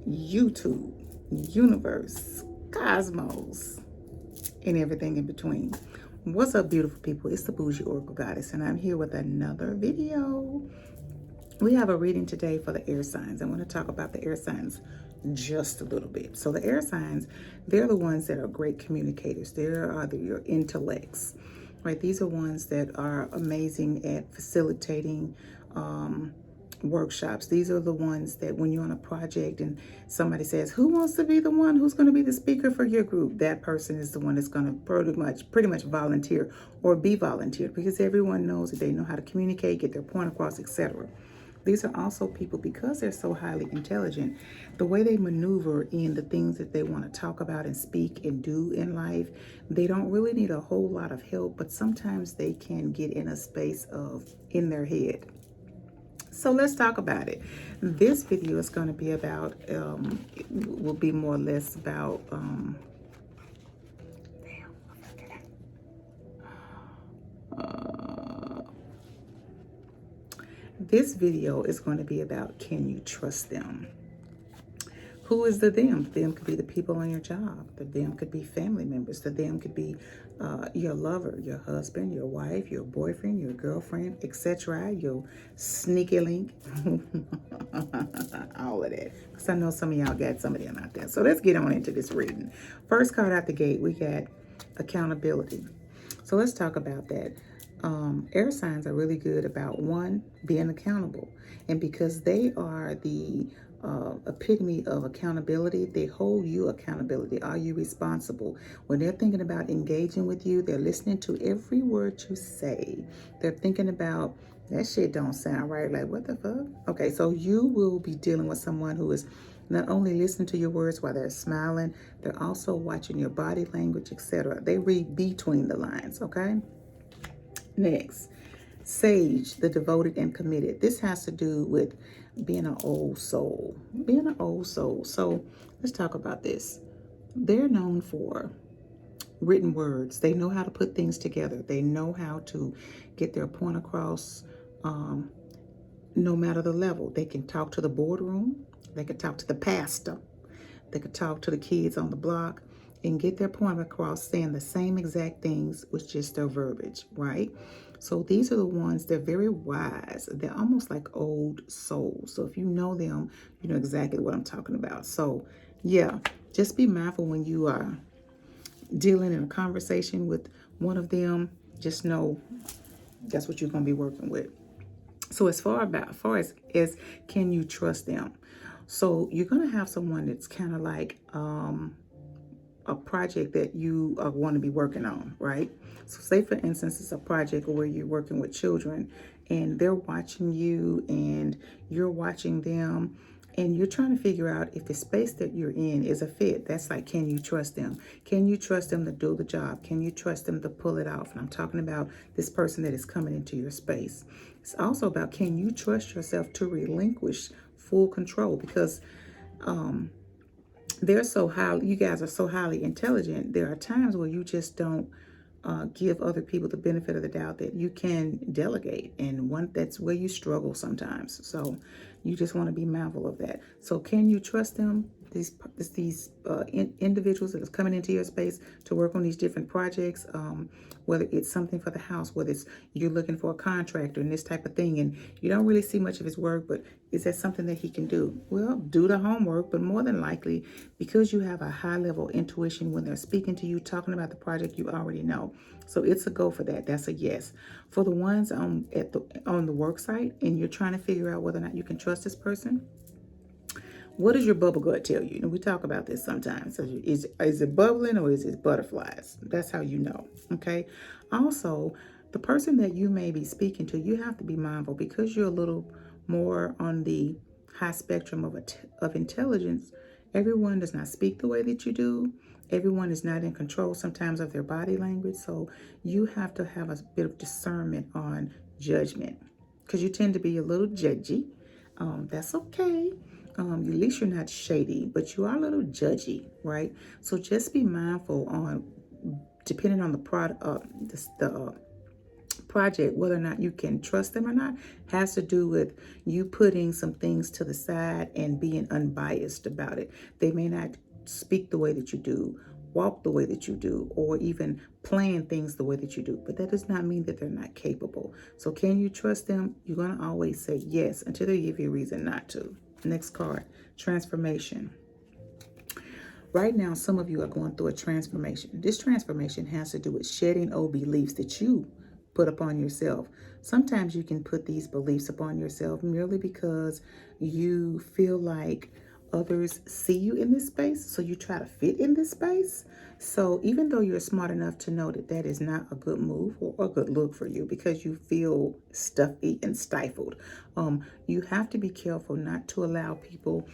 YouTube, universe, cosmos, and everything in between. What's up, beautiful people? It's the Boujee Oracle Goddess, and I'm here with another video. We have a reading today for the air signs. I want to talk about the air signs just a little bit. So the air signs, they're the ones that are great communicators. They're your intellects, right? These are ones that are amazing at facilitating workshops. These are the ones that when you're on a project and somebody says, who wants to be the one who's going to be the speaker for your group? That person is the one that's going to pretty much volunteer or be volunteered, because everyone knows that they know how to communicate, get their point across, etc. These are also people, because they're so highly intelligent, the way they maneuver in the things that they want to talk about and speak and do in life, they don't really need a whole lot of help, but sometimes they can get in a space of in their head. So let's talk about it. This video is going to be about, will be more or less about, this video is going to be about, can you trust them? Who is the them? Them could be the people on your job. The them could be family members. The them could be your lover, your husband, your wife, your boyfriend, your girlfriend, etc. Your sneaky link. All of that. Because I know some of y'all got some of them out there. So let's get on into this reading. First card out the gate, we got accountability. So let's talk about that. Air signs are really good about, one, being accountable. And because they are the epitome of accountability, they hold you accountability. Are you responsible? When they're thinking about engaging with you, they're listening to every word you say. They're thinking about, that shit don't sound right. Like, what the fuck? Okay, so you will be dealing with someone who is not only listening to your words while they're smiling, they're also watching your body language, etc. They read between the lines, okay? Next, sage, the devoted and committed. This has to do with being an old soul. Being an old soul. So let's talk about this. They're known for written words. They know how to put things together. They know how to get their point across, no matter the level. They can talk to the boardroom. They can talk to the pastor. They could talk to the kids on the block and get their point across, saying the same exact things with just their verbiage, right? So these are the ones, they're very wise. They're almost like old souls. So if you know them, you know exactly what I'm talking about. So yeah, just be mindful when you are dealing in a conversation with one of them. Just know that's what you're going to be working with. So as far as can you trust them? So you're going to have someone that's kind of like a project that you want to be working on, right? So say, for instance, it's a project where you're working with children and they're watching you and you're watching them, and you're trying to figure out if the space that you're in is a fit. That's like, can you trust them? Can you trust them to do the job? Can you trust them to pull it off? And I'm talking about this person that is coming into your space. It's also about, can you trust yourself to relinquish full control? Because they're so high, you guys are so highly intelligent. There are times where you just don't give other people the benefit of the doubt that you can delegate, and that's where you struggle sometimes. So you just want to be mindful of that. So can you trust them? These individuals that are coming into your space to work on these different projects, whether it's something for the house, whether it's you're looking for a contractor and this type of thing, and you don't really see much of his work, but is that something that he can do? Well, do the homework, but more than likely, because you have a high level intuition when they're speaking to you, talking about the project, you already know. So it's a go for that. That's a yes. For the ones on the work site and you're trying to figure out whether or not you can trust this person, what does your bubble gut tell you? And we talk about this sometimes. So is it bubbling or is it butterflies? That's how you know, okay? Also, the person that you may be speaking to, you have to be mindful, because you're a little more on the high spectrum of intelligence. Everyone does not speak the way that you do. Everyone is not in control sometimes of their body language. So you have to have a bit of discernment on judgment, because you tend to be a little judgy. That's okay. At least you're not shady, but you are a little judgy, right? So just be mindful on, depending on the project, whether or not you can trust them or not, has to do with you putting some things to the side and being unbiased about it. They may not speak the way that you do, walk the way that you do, or even plan things the way that you do, but that does not mean that they're not capable. So can you trust them? You're going to always say yes until they give you a reason not to. Next card, transformation. Right now, some of you are going through a transformation. This transformation has to do with shedding old beliefs that you put upon yourself. Sometimes you can put these beliefs upon yourself merely because you feel like others see you in this space, so you try to fit in this space. So even though you're smart enough to know that that is not a good move or a good look for you because you feel stuffy and stifled, you have to be careful not to allow people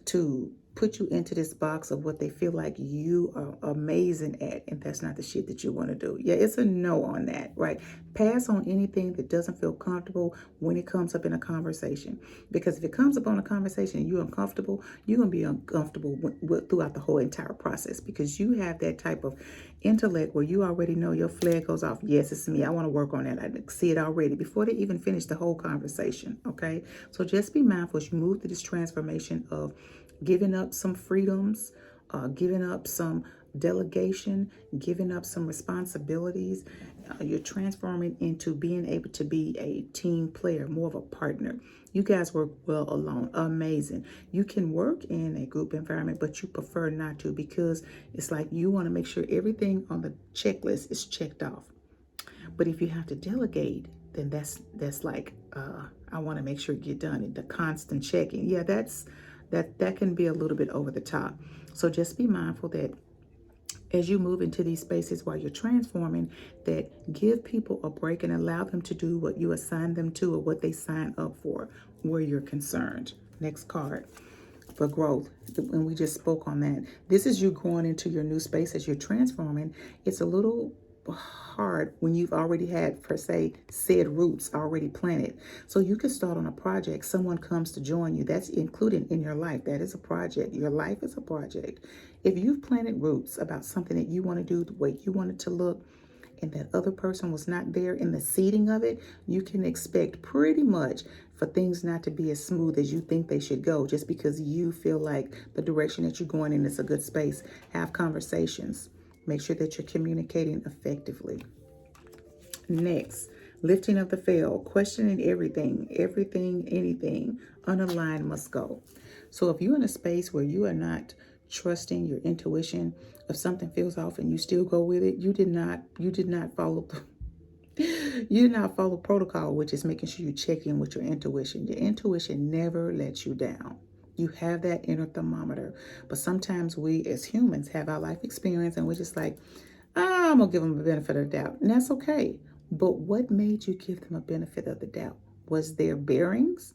to put you into this box of what they feel like you are amazing at, and that's not the shit that you want to do. Yeah, it's a no on that, right? Pass on anything that doesn't feel comfortable when it comes up in a conversation, because if it comes up on a conversation and you're uncomfortable, you're going to be uncomfortable throughout the whole entire process, because you have that type of intellect where you already know your flag goes off. Yes, it's me. I want to work on that. I see it already before they even finish the whole conversation. Okay, so just be mindful as you move through this transformation of giving up some freedoms, giving up some delegation, giving up some responsibilities. You're transforming into being able to be a team player, more of a partner. You guys work well alone. Amazing. You can work in a group environment, but you prefer not to, because it's like you want to make sure everything on the checklist is checked off. But if you have to delegate, then that's like, I want to make sure it get done. And the constant checking. Yeah, that can be a little bit over the top. So just be mindful that as you move into these spaces while you're transforming, that give people a break and allow them to do what you assign them to or what they sign up for where you're concerned. Next card, for growth. And we just spoke on that. This is you going into your new space as you're transforming. It's a little hard when you've already had, per se, said roots already planted. So you can start on a project. Someone comes to join you. That's included in your life. That is a project. Your life is a project. If you've planted roots about something that you want to do, the way you want it to look, and that other person was not there in the seeding of it, you can expect pretty much for things not to be as smooth as you think they should go, just because you feel like the direction that you're going in is a good space. Have conversations. Make sure that you're communicating effectively. Next, lifting of the veil, questioning everything, anything, unaligned must go. So if you're in a space where you are not trusting your intuition, if something feels off and you still go with it, you did not follow you did not follow protocol, which is making sure you check in with your intuition. Your intuition never lets you down. You have that inner thermometer. But sometimes we as humans have our life experience and we're just like, I'm going to give them a benefit of the doubt. And that's okay. But what made you give them a benefit of the doubt? Was their bearings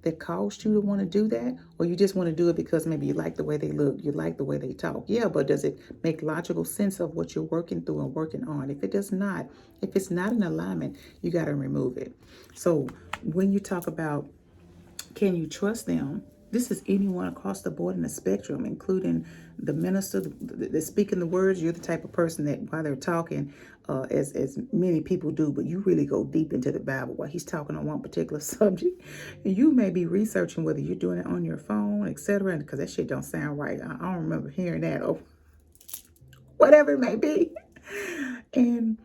that caused you to want to do that? Or you just want to do it because maybe you like the way they look, you like the way they talk? Yeah, but does it make logical sense of what you're working through and working on? If it does not, if it's not in alignment, you got to remove it. So when you talk about, can you trust them? This is anyone across the board in the spectrum, including the minister, the speaking the words. You're the type of person that while they're talking, as many people do, but you really go deep into the Bible while he's talking on one particular subject. And you may be researching whether you're doing it on your phone, etc., because that shit don't sound right. I don't remember hearing that, or whatever it may be. And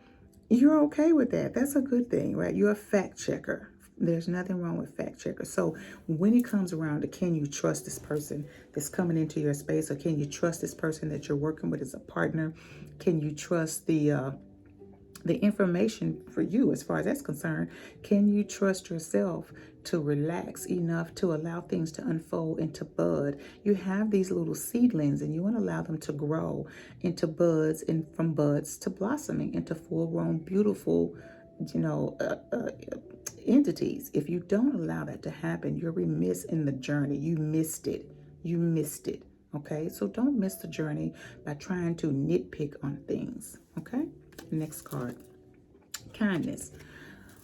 you're okay with that. That's a good thing, right? You're a fact checker. There's nothing wrong with fact checkers. So when it comes around to, can you trust this person that's coming into your space, or can you trust this person that you're working with as a partner? Can you trust the information for you as far as that's concerned? Can you trust yourself to relax enough to allow things to unfold into bud? You have these little seedlings and you want to allow them to grow into buds, and from buds to blossoming into full-grown, beautiful, entities. If you don't allow that to happen, you're remiss in the journey. You missed it. Okay, so don't miss the journey by trying to nitpick on things. Okay, next card, kindness.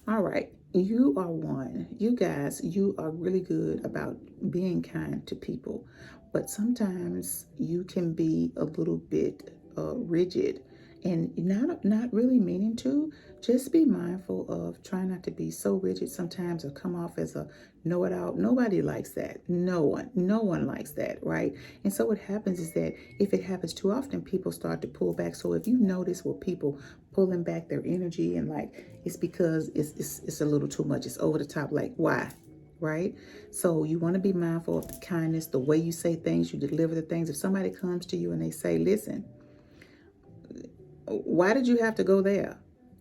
All right, you are one. You guys, you are really good about being kind to people, but sometimes you can be a little bit rigid And not really meaning to, just be mindful of trying not to be so rigid sometimes or come off as a know-it-all. Nobody likes that. No one likes that, right? And so what happens is that if it happens too often, people start to pull back. So if you notice where people pulling back their energy and like, it's because it's a little too much, it's over the top, like why? Right? So you want to be mindful of the kindness, the way you say things, you deliver the things. If somebody comes to you and they say, listen, why did you have to go there?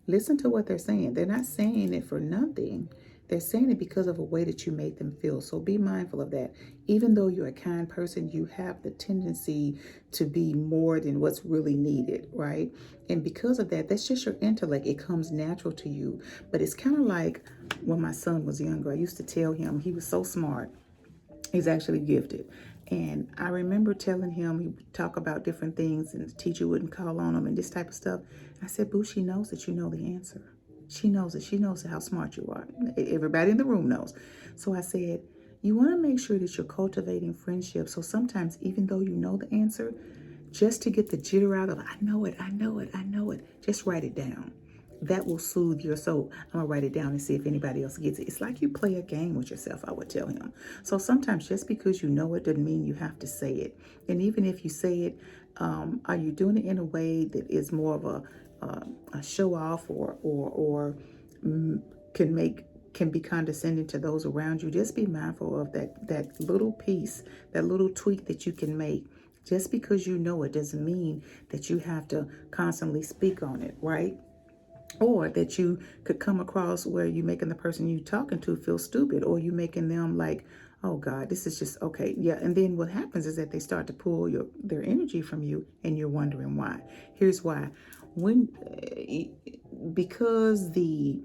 Listen to what they're saying. They're not saying it for nothing. They're saying it because of a way that you make them feel. So be mindful of that. Even though you're a kind person, you have the tendency to be more than what's really needed, right? And because of that, that's just your intellect. It comes natural to you. But it's kind of like when my son was younger, I used to tell him he was so smart. He's actually gifted. And I remember telling him, he would talk about different things and the teacher wouldn't call on him and this type of stuff. I said, Boo, she knows that you know the answer. She knows it. She knows how smart you are. Everybody in the room knows. So I said, you want to make sure that you're cultivating friendship. So sometimes, even though you know the answer, just to get the jitter out of, I know it, just write it down. That will soothe your soul. I'm going to write it down and see if anybody else gets it. It's like you play a game with yourself, I would tell him. So sometimes just because you know it doesn't mean you have to say it. And even if you say it, are you doing it in a way that is more of a show off or can be condescending to those around you? Just be mindful of that little piece, that little tweak that you can make. Just because you know it doesn't mean that you have to constantly speak on it, right? Or that you could come across where you're making the person you talking to feel stupid, or you making them like, oh God, this is just okay. Yeah. And then what happens is that they start to pull their energy from you and you're wondering why. Here's why. Because the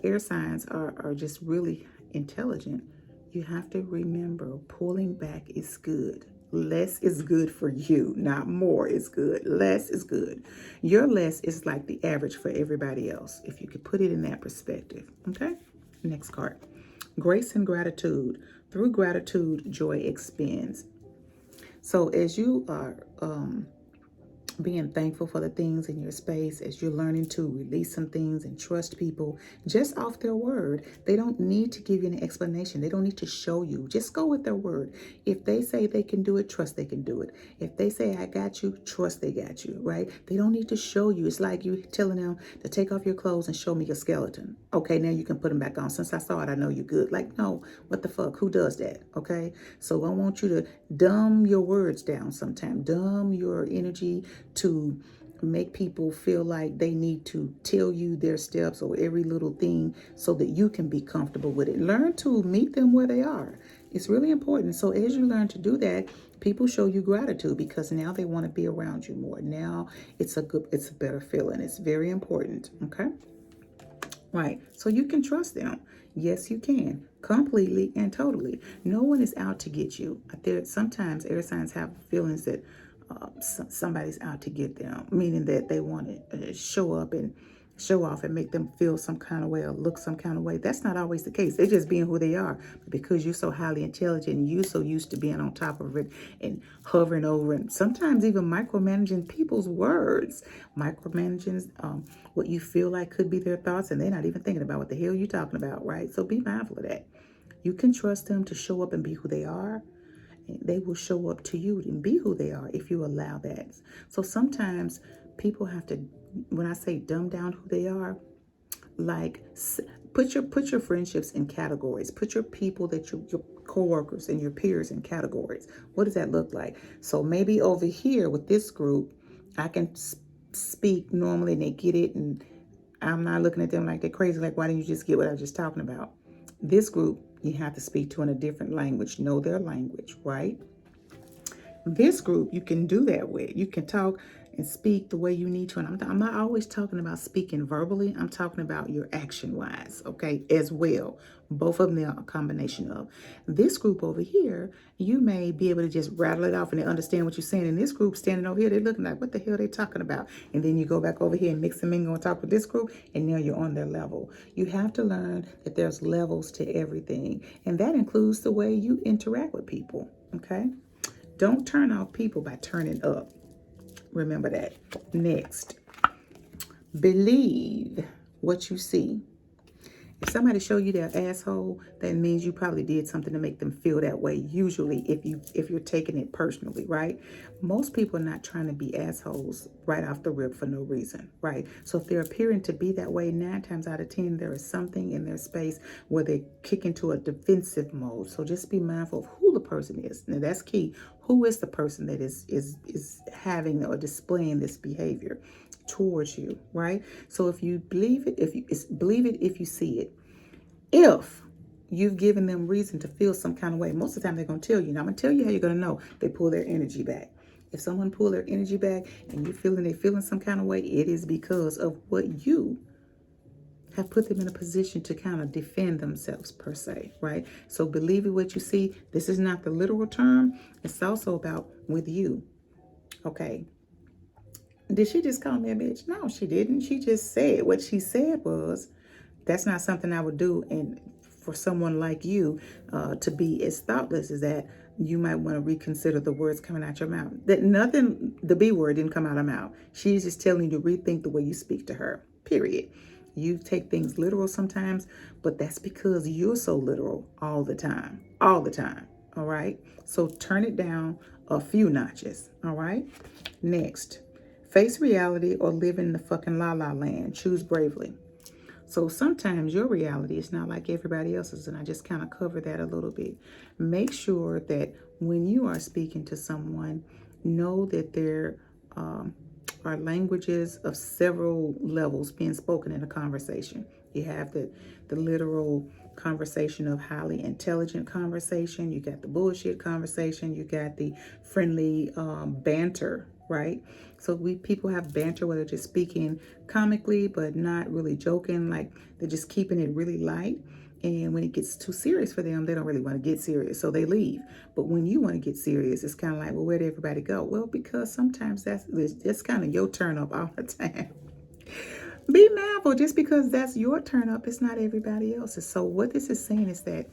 air signs are just really intelligent, you have to remember pulling back is good. Less is good for you, not more is good. Less is good. Your less is like the average for everybody else, if you could put it in that perspective. Okay? Next card. Grace and gratitude. Through gratitude, joy expands. So as you are being thankful for the things in your space, as you're learning to release some things and trust people just off their word. They don't need to give you an explanation. They don't need to show you. Just go with their word. If they say they can do it, trust they can do it. If they say I got you, trust they got you, right? They don't need to show you. It's like you telling them to take off your clothes and show me your skeleton. Okay, now you can put them back on. Since I saw it, I know you're good. Like, no, what the fuck? Who does that? Okay, so I want you to dumb your words down sometime. Dumb your energy to make people feel like they need to tell you their steps or every little thing so that you can be comfortable with it. Learn to meet them where they are. It's really important. So as you learn to do that, people show you gratitude because now they want to be around you more. Now it's a better feeling. It's very important. Okay. Right. So you can trust them. Yes, you can. Completely and totally. No one is out to get you. Sometimes air signs have feelings that somebody's out to get them, meaning that they want to show up and show off and make them feel some kind of way or look some kind of way. That's not always the case. They're just being who they are. But because you're so highly intelligent and you're so used to being on top of it and hovering over and sometimes even micromanaging people's words, micromanaging what you feel like could be their thoughts, and they're not even thinking about what the hell you're talking about, right? So be mindful of that. You can trust them to show up and be who they are. They will show up to you and be who they are if you allow that. So sometimes people have to, when I say dumb down who they are, like put your friendships in categories. Put your people that your coworkers and your peers in categories. What does that look like? So maybe over here with this group, I can speak normally and they get it, and I'm not looking at them like they're crazy. Like, why didn't you just get what I was just talking about? This group, you have to speak to in a different language, know their language, right? This group, you can do that with. You can talk and speak the way you need to. And I'm not always talking about speaking verbally. I'm talking about your action-wise, okay, as well. Both of them are a combination of. This group over here, you may be able to just rattle it off and they understand what you're saying. And this group standing over here, they're looking like, what the hell are they talking about? And then you go back over here and mix and mingle and talk with this group, and now you're on their level. You have to learn that there's levels to everything. And that includes the way you interact with people, okay? Don't turn off people by turning up. Remember that. Next, Believe what you see. If somebody show you their asshole, that means you probably did something to make them feel that way. Usually, if you're taking it personally, right? Most people are not trying to be assholes right off the rip for no reason, right? So if they're appearing to be that way, 9 times out of 10, there is something in their space where they kick into a defensive mode. So just be mindful of who the person is. Now that's key. Who is the person that is having or displaying this behavior towards you, right? So if you believe it, believe it if you see it. If you've given them reason to feel some kind of way, most of the time they're going to tell you. Now, I'm going to tell you how you're going to know. They pull their energy back. If someone pull their energy back and you're feeling they're feeling some kind of way, it is because of what you have put them in a position to kind of defend themselves per se, right? So believe it what you see. This is not the literal term. It's also about with you. Okay. Did she just call me a bitch? No, she didn't. She just said what she said was, that's not something I would do. And for someone like you to be as thoughtless as that, you might want to reconsider the words coming out your mouth. That nothing, the B word didn't come out of her mouth. She's just telling you to rethink the way you speak to her, period. You take things literal sometimes, but that's because you're so literal all the time, all right? So turn it down a few notches, all right? Next. Face reality or live in the fucking la-la land. Choose bravely. So sometimes your reality is not like everybody else's, and I just kind of cover that a little bit. Make sure that when you are speaking to someone, know that there are languages of several levels being spoken in a conversation. You have the literal conversation of highly intelligent conversation. You got the bullshit conversation. You got the friendly banter, right? So people have banter where they're just speaking comically, but not really joking. Like they're just keeping it really light. And when it gets too serious for them, they don't really want to get serious. So they leave. But when you want to get serious, it's kind of like, well, where did everybody go? Well, because sometimes that's kind of your turn up all the time. Be mindful, just because that's your turn up, it's not everybody else's. So what this is saying is that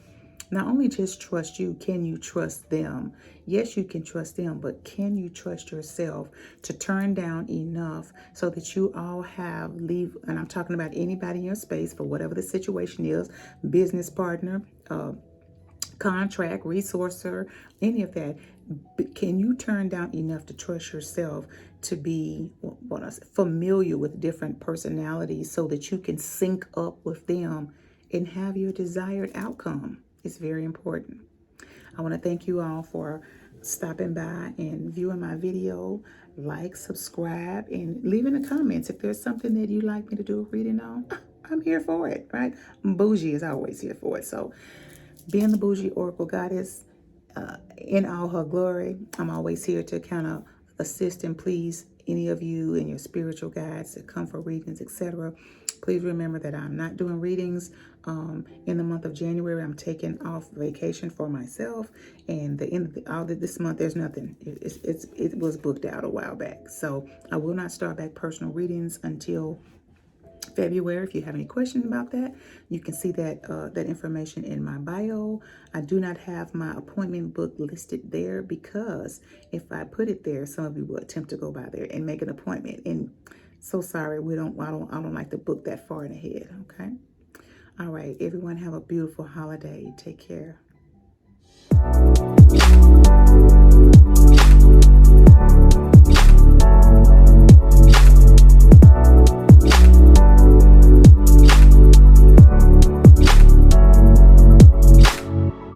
not only just trust you, can you trust them? Yes, you can trust them, but can you trust yourself to turn down enough so that you all have leave, and I'm talking about anybody in your space for whatever the situation is, business partner, contract, resourcer, any of that. Can you turn down enough to trust yourself to be familiar with different personalities so that you can sync up with them and have your desired outcome? It's very important. I want to thank you all for stopping by and viewing my video. Like, subscribe, and leave in the comments if there's something that you'd like me to do a reading on. I'm here for it, right? Boujee is always here for it. So being the Boujee Oracle Goddess in all her glory, I'm always here to kind of assist and please any of you and your spiritual guides that come for readings, etc. Please remember that I'm not doing readings in the month of January. I'm taking off vacation for myself, and the end of all of this month, there's nothing. It was booked out a while back, so I will not start back personal readings until February. If you have any questions about that, you can see that that information in my bio. I do not have my appointment book listed there because if I put it there, some of you will attempt to go by there and make an appointment. And so sorry, I don't like to book that far in ahead. Okay. All right, everyone, have a beautiful holiday. Take care.